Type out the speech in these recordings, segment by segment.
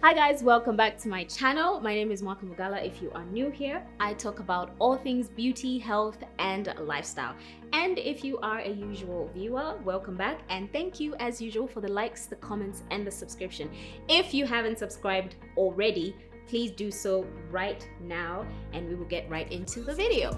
Hi guys, welcome back to my channel. My name is Mwaka Mugala. If you are new here, I talk about all things beauty, health, and lifestyle. And if you are a usual viewer, welcome back and thank you as usual for the likes, the comments, and the subscription. If you haven't subscribed already, please do so right now and we will get right into the video.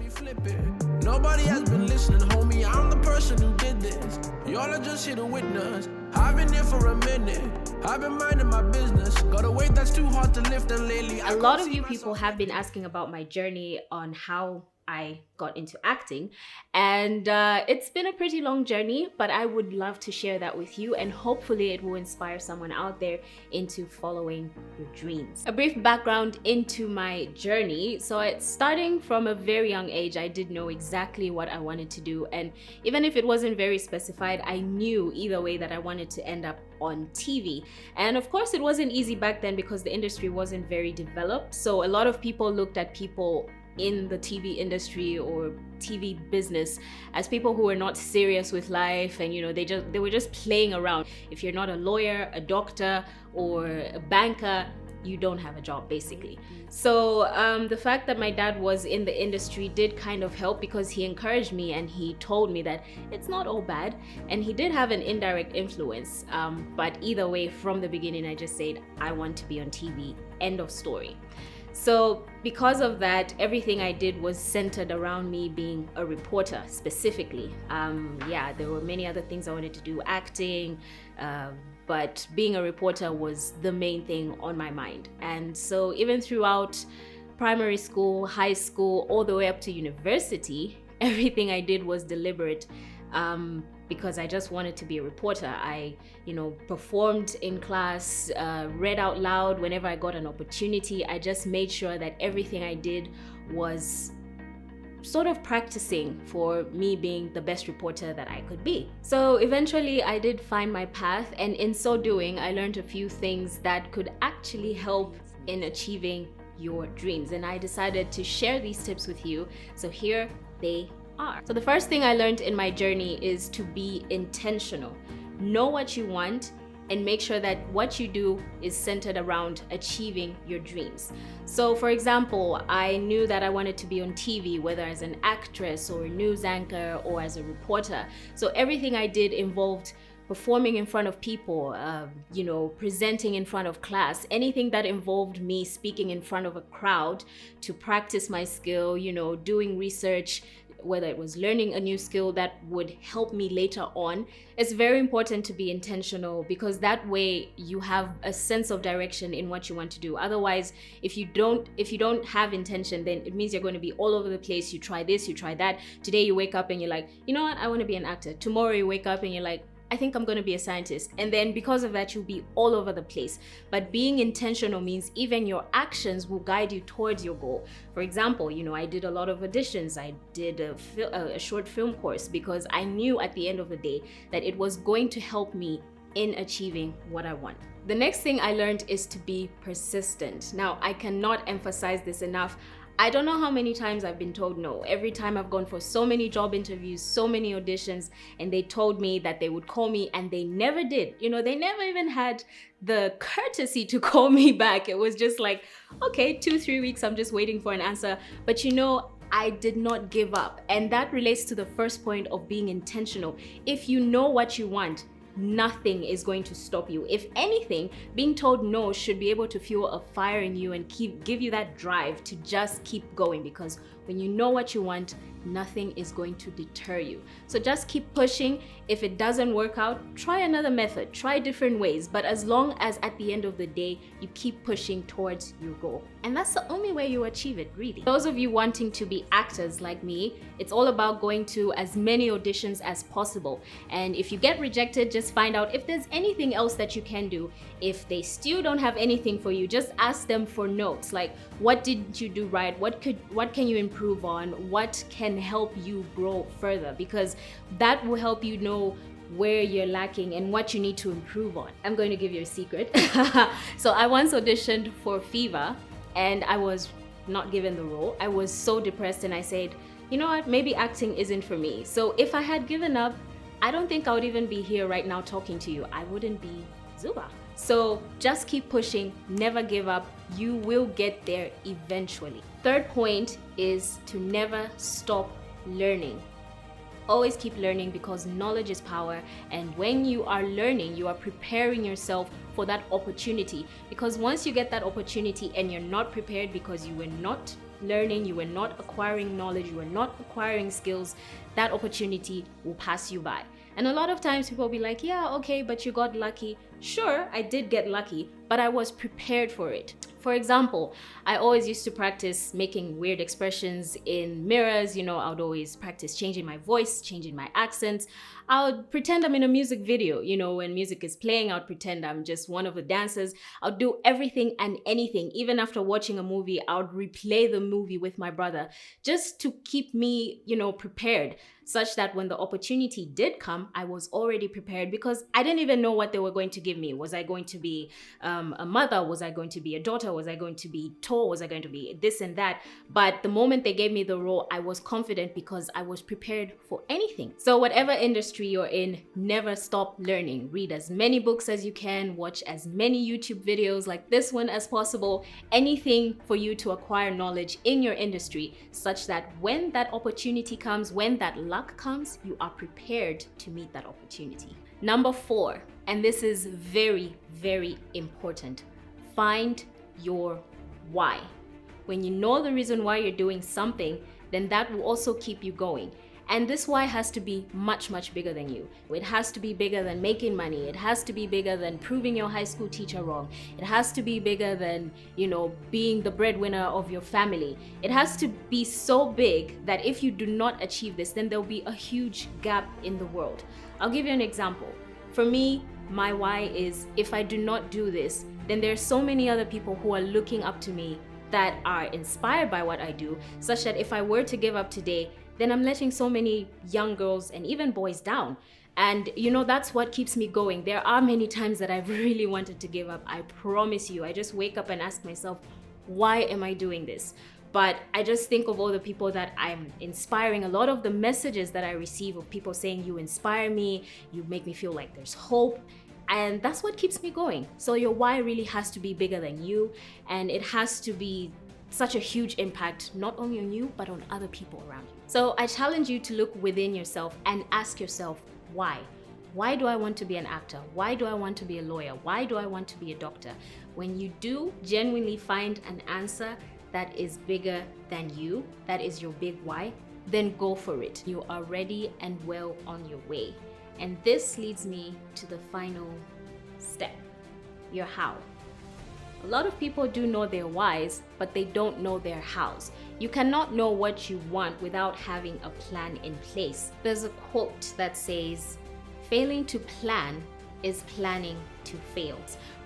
Nobody has been listening, homie. I'm the person who did this. Y'all are just here to witness. I've been here for a minute. I've been minding my business. Got a weight that's too hard to lift, and lately a lot of you people have been asking about my journey on how I got into acting, and it's been a pretty long journey, but I would love to share that with you, and hopefully it will inspire someone out there into following your dreams. A brief background into my journey. So starting from a very young age, I did know exactly what I wanted to do, and even if it wasn't very specified, I knew either way that I wanted to end up on TV. And of course it wasn't easy back then because the industry wasn't very developed, so a lot of people looked at people in the TV industry or TV business as people who were not serious with life, and they were just playing around. If you're not a lawyer, a doctor, or a banker, you don't have a job basically. So the fact that my dad was in the industry did kind of help, because he encouraged me and he told me that it's not all bad, and he did have an indirect influence, but either way, from the beginning I just said I want to be on TV, end of story. So because of that, everything I did was centered around me being a reporter specifically. Yeah, there were many other things I wanted to do, acting, but being a reporter was the main thing on my mind. And so even throughout primary school, high school, all the way up to university, everything I did was deliberate. Because I just wanted to be a reporter. I, performed in class, read out loud whenever I got an opportunity. I just made sure that everything I did was sort of practicing for me being the best reporter that I could be. So eventually I did find my path, and in so doing, I learned a few things that could actually help in achieving your dreams. And I decided to share these tips with you. So here they are. So the first thing I learned in my journey is to be intentional. Know what you want and make sure that what you do is centered around achieving your dreams. So for example, I knew that I wanted to be on TV, whether as an actress or a news anchor or as a reporter. So everything I did involved performing in front of people, presenting in front of class, anything that involved me speaking in front of a crowd to practice my skill, doing research, whether it was learning a new skill that would help me later on. It's very important to be intentional, because that way you have a sense of direction in what you want to do. Otherwise, if you don't have intention, then it means you're going to be all over the place. You try this, you try that. Today you wake up and you're like, you know what, I want to be an actor. Tomorrow you wake up and you're like, I think I'm going to be a scientist. And then because of that, you'll be all over the place. But being intentional means even your actions will guide you towards your goal. For example, I did a lot of auditions. I did a short film course because I knew at the end of the day that it was going to help me in achieving what I want. The next thing I learned is to be persistent. Now, I cannot emphasize this enough. I don't know how many times I've been told no. Every time I've gone for so many job interviews, so many auditions, and they told me that they would call me, and they never did. They never even had the courtesy to call me back. It was just like, okay, 2-3 weeks, I'm just waiting for an answer. But I did not give up. And that relates to the first point of being intentional. If you know what you want, nothing is going to stop you. If anything, being told no should be able to fuel a fire in you and give you that drive to just keep going, because when you know what you want, nothing is going to deter you. So just keep pushing. If it doesn't work out, try another method, try different ways, but as long as at the end of the day, you keep pushing towards your goal. And that's the only way you achieve it, really. Those of you wanting to be actors like me, it's all about going to as many auditions as possible. And if you get rejected, just find out if there's anything else that you can do. If they still don't have anything for you, just ask them for notes. Like, what did you do right? What can you improve on? What can help you grow further? Because that will help you know where you're lacking and what you need to improve on. I'm going to give you a secret. So I once auditioned for Fever and I was not given the role. I was so depressed and I said, you know what, maybe acting isn't for me. So if I had given up, I don't think I would even be here right now talking to you. I wouldn't be Zuba. So just keep pushing, never give up. You will get there eventually. Third point is to never stop learning. Always keep learning, because knowledge is power, and when you are learning, you are preparing yourself for that opportunity. Because once you get that opportunity and you're not prepared because you were not learning, you were not acquiring knowledge, you were not acquiring skills, that opportunity will pass you by. And a lot of times people will be like, yeah, okay, but you got lucky. Sure, I did get lucky, but I was prepared for it. For example, I always used to practice making weird expressions in mirrors. I would always practice changing my voice, changing my accents. I would pretend I'm in a music video. When music is playing, I would pretend I'm just one of the dancers. I'll do everything and anything. Even after watching a movie, I would replay the movie with my brother just to keep me, prepared, such that when the opportunity did come, I was already prepared, because I didn't even know what they were going to give me. Was I going to be a mother? Was I going to be a daughter? Was I going to be tall? Was I going to be this and that? But the moment they gave me the role, I was confident because I was prepared for anything. So whatever industry you're in, never stop learning. Read as many books as you can, watch as many YouTube videos like this one as possible, anything for you to acquire knowledge in your industry, such that when that opportunity comes, when that luck comes, you are prepared to meet that opportunity. Number 4, and this is very, very important, find your why. When you know the reason why you're doing something, then that will also keep you going. And this why has to be much, much bigger than you. It has to be bigger than making money. It has to be bigger than proving your high school teacher wrong. It has to be bigger than, being the breadwinner of your family. It has to be so big that if you do not achieve this, then there'll be a huge gap in the world. I'll give you an example. For me, my why is, if I do not do this, then there's so many other people who are looking up to me that are inspired by what I do, such that if I were to give up today, then I'm letting so many young girls and even boys down. And that's what keeps me going. There are many times that I've really wanted to give up. I promise you, I just wake up and ask myself, why am I doing this? But I just think of all the people that I'm inspiring. A lot of the messages that I receive of people saying, you inspire me, you make me feel like there's hope. And that's what keeps me going. So your why really has to be bigger than you, and it has to be such a huge impact, not only on you, but on other people around you. So I challenge you to look within yourself and ask yourself, why? Why do I want to be an actor? Why do I want to be a lawyer? Why do I want to be a doctor? When you do genuinely find an answer that is bigger than you, that is your big why, then go for it. You are ready and well on your way. And this leads me to the final step, your how. A lot of people do know their whys, but they don't know their hows. You cannot know what you want without having a plan in place. There's a quote that says, failing to plan is planning to fail.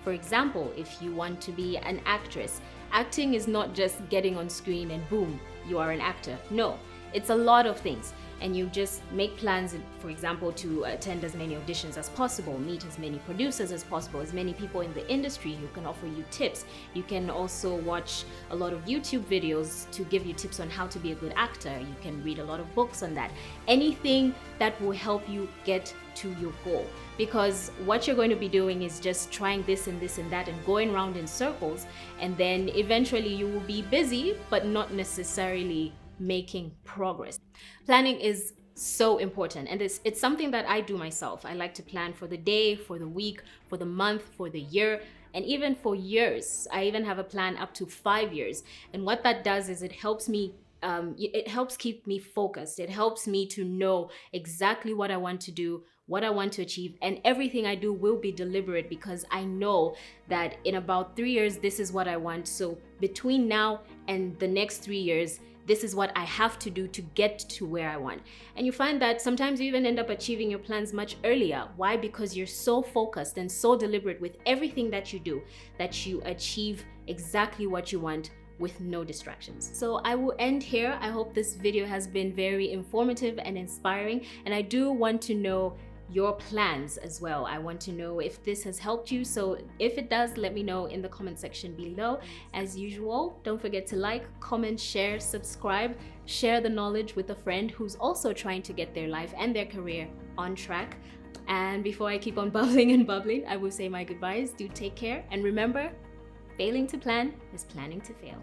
For example, if you want to be an actress, acting is not just getting on screen and boom, you are an actor. No, it's a lot of things. And you just make plans, for example, to attend as many auditions as possible, meet as many producers as possible, as many people in the industry who can offer you tips. You can also watch a lot of YouTube videos to give you tips on how to be a good actor. You can read a lot of books on that. Anything that will help you get to your goal. Because what you're going to be doing is just trying this and this and that and going around in circles. And then eventually you will be busy, but not necessarily making progress. Planning is so important, and it's something that I do myself. I like to plan for the day, for the week, for the month, for the year, and even for years. I even have a plan up to 5 years. And what that does is it helps keep me focused. It helps me to know exactly what I want to do, what I want to achieve, and everything I do will be deliberate, because I know that in about 3 years, this is what I want. So between now and the next 3 years, this is what I have to do to get to where I want. And you find that sometimes you even end up achieving your plans much earlier. Why? Because you're so focused and so deliberate with everything that you do that you achieve exactly what you want with no distractions. So I will end here. I hope this video has been very informative and inspiring. And I do want to know your plans as well. I want to know if this has helped you. So if it does, let me know in the comment section below. As usual, don't forget to like, comment, share, subscribe, share the knowledge with a friend who's also trying to get their life and their career on track. And before I keep on bubbling and bubbling, I will say my goodbyes. Do take care. And remember, failing to plan is planning to fail.